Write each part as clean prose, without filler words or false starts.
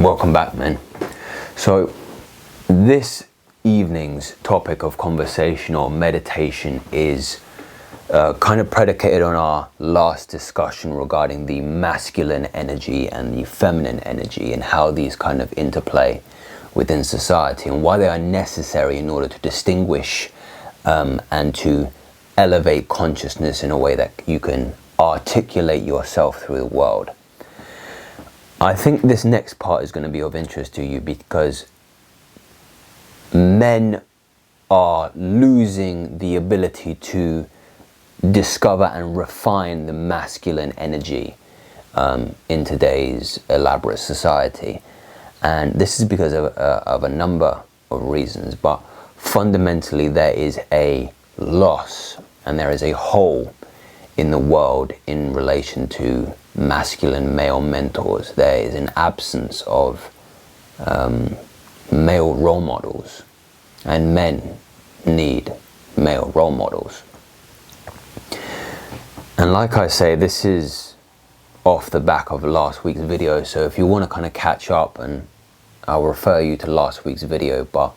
Welcome back, men. So this evening's topic of conversation or meditation is kind of predicated on our last discussion regarding the masculine energy and the feminine energy and how these kind of interplay within society and why they are necessary in order to distinguish and to elevate consciousness in a way that you can articulate yourself through the world. I think this next part is going to be of interest to you because men are losing the ability to discover and refine the masculine energy in today's elaborate society. And this is because of a number of reasons, but fundamentally there is a loss and there is a hole in the world in relation to masculine male mentors. There is an absence of male role models, and men need male role models. And like I say, this is off the back of last week's video, so if you want to kind of catch up, and I'll refer you to last week's video, but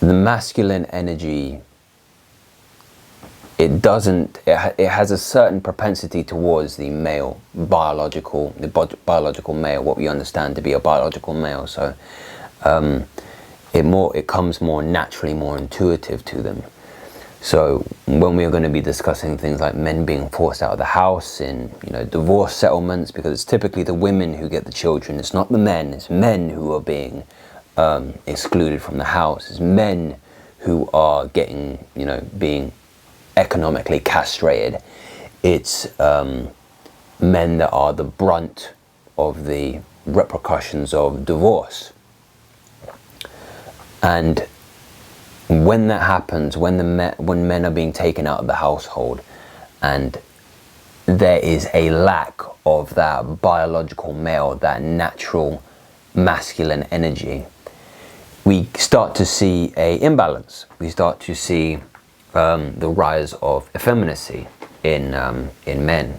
the masculine energy, it has a certain propensity towards the male, biological male, what we understand to be a biological male. So it comes more naturally, more intuitive to them. So when we are going to be discussing things like men being forced out of the house in, divorce settlements, because it's typically the women who get the children, it's not the men, it's men who are being excluded from the house, it's men who are getting, being economically castrated. It's men that are the brunt of the repercussions of divorce. And when that happens, when men are being taken out of the household and there is a lack of that biological male, that natural masculine energy, we start to see an imbalance. We start to see the rise of effeminacy in men,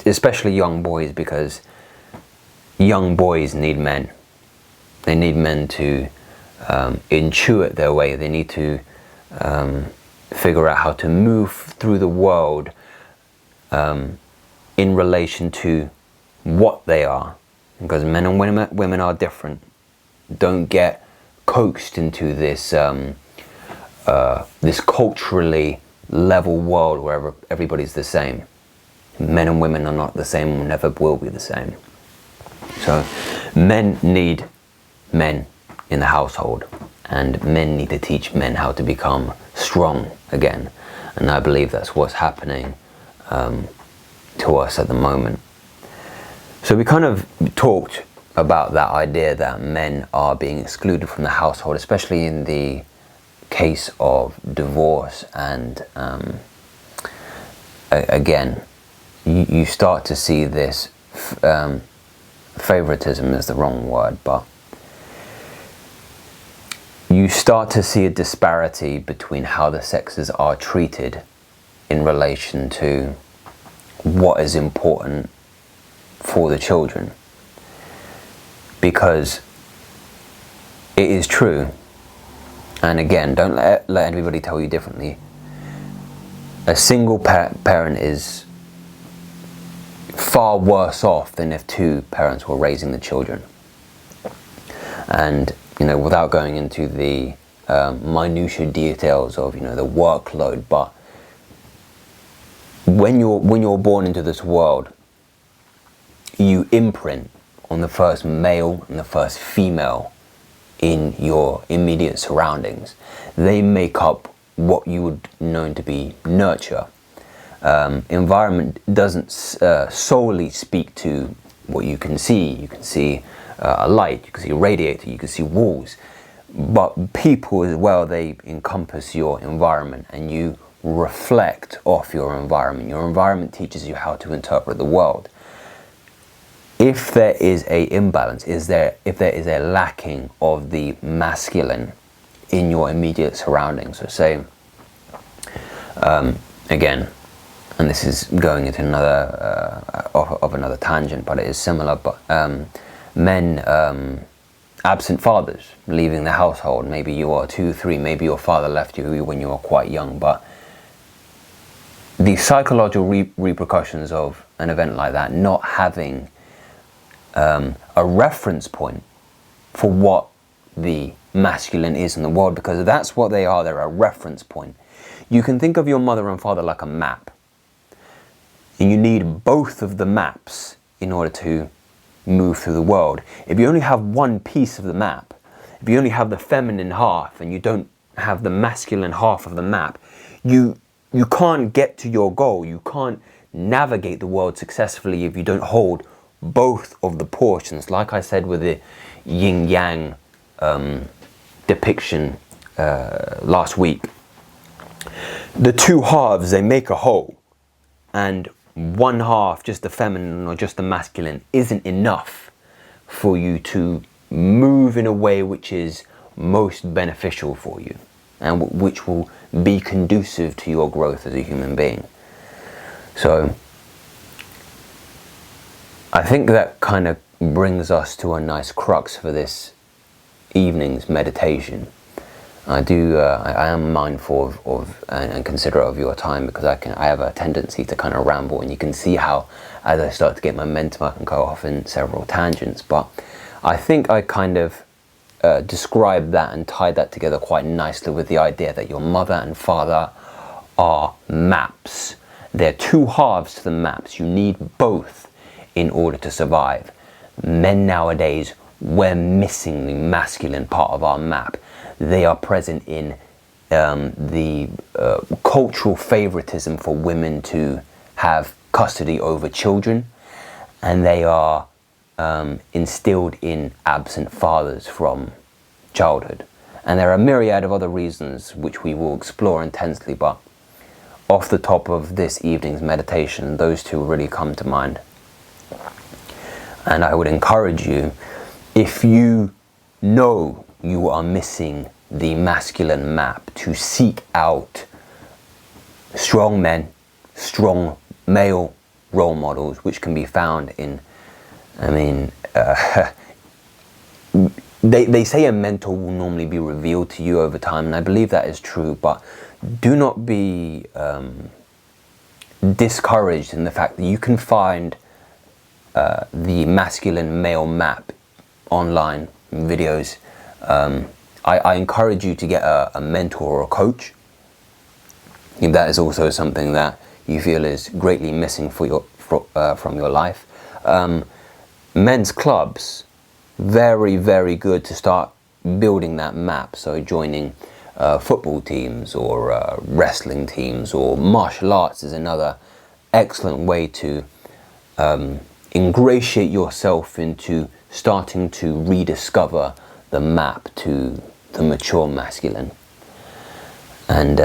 especially young boys, because young boys need men. They need men to intuit their way. They need to figure out how to move through the world in relation to what they are, because men and women are different. Don't get coaxed into this this culturally level world where everybody's the same. Men and women are not the same, never will be the same. So men need men in the household, and men need to teach men how to become strong again. And I believe that's what's happening to us at the moment. So we kind of talked about that idea that men are being excluded from the household, especially in the case of divorce, and again you start to see this favoritism is the wrong word, but you start to see a disparity between how the sexes are treated in relation to what is important for the children. Because it is true, and again, don't let anybody tell you differently, a single parent is far worse off than if two parents were raising the children. And without going into the minutiae details of the workload, but when you're born into this world, you imprint on the first male and the first female in your immediate surroundings. They make up what you would know to be nurture. Environment doesn't solely speak to what you can see. You can see a light, you can see a radiator, you can see walls, but people as well, they encompass your environment, and you reflect off your environment. Your environment teaches you how to interpret the world. If there is a imbalance, if there is a lacking of the masculine in your immediate surroundings, so say again, and this is going into another of another tangent, but it is similar, but men, absent fathers leaving the household. Maybe you are 2, 3, maybe your father left you when you were quite young, but the psychological repercussions of an event like that, not having a reference point for what the masculine is in the world, because that's what they are. They're a reference point. You can think of your mother and father like a map, and you need both of the maps in order to move through the world. If you only have one piece of the map, if you only have the feminine half and you don't have the masculine half of the map, you can't get to your goal. You can't navigate the world successfully if you don't hold both of the portions. Like I said with the yin-yang depiction last week, the two halves, they make a whole, and one half, just the feminine or just the masculine, isn't enough for you to move in a way which is most beneficial for you and which will be conducive to your growth as a human being. So I think that kind of brings us to a nice crux for this evening's meditation. I am mindful of and considerate of your time, because I have a tendency to kind of ramble, and you can see how as I start to get momentum I can go off in several tangents. But I think I kind of described that and tied that together quite nicely with the idea that your mother and father are maps. They're two halves to the maps. You need both in order to survive. Men nowadays, we're missing the masculine part of our map. They are present in the cultural favoritism for women to have custody over children, and they are instilled in absent fathers from childhood. And there are a myriad of other reasons which we will explore intensely, but off the top of this evening's meditation, those two really come to mind. And I would encourage you, if you know you are missing the masculine map, to seek out strong men, strong male role models, which can be found in, they say a mentor will normally be revealed to you over time, and I believe that is true, but do not be discouraged in the fact that you can find the masculine male map online videos. I encourage you to get a mentor or a coach if that is also something that you feel is greatly missing from your life. Men's clubs, very, very good to start building that map. So joining football teams or wrestling teams or martial arts is another excellent way to ingratiate yourself into starting to rediscover the map to the mature masculine. And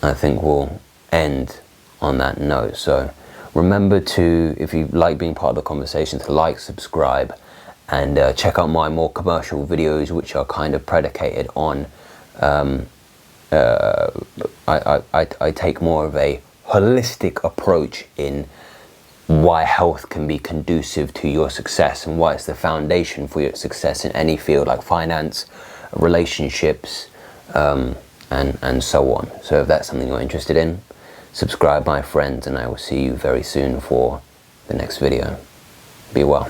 I think we'll end on that note. So remember to, if you like being part of the conversation, to like, subscribe, and check out my more commercial videos, which are kind of predicated on I take more of a holistic approach in why health can be conducive to your success and why it's the foundation for your success in any field like finance, relationships, and so on. So if that's something you're interested in, subscribe, my friends, and I will see you very soon for the next video. Be well.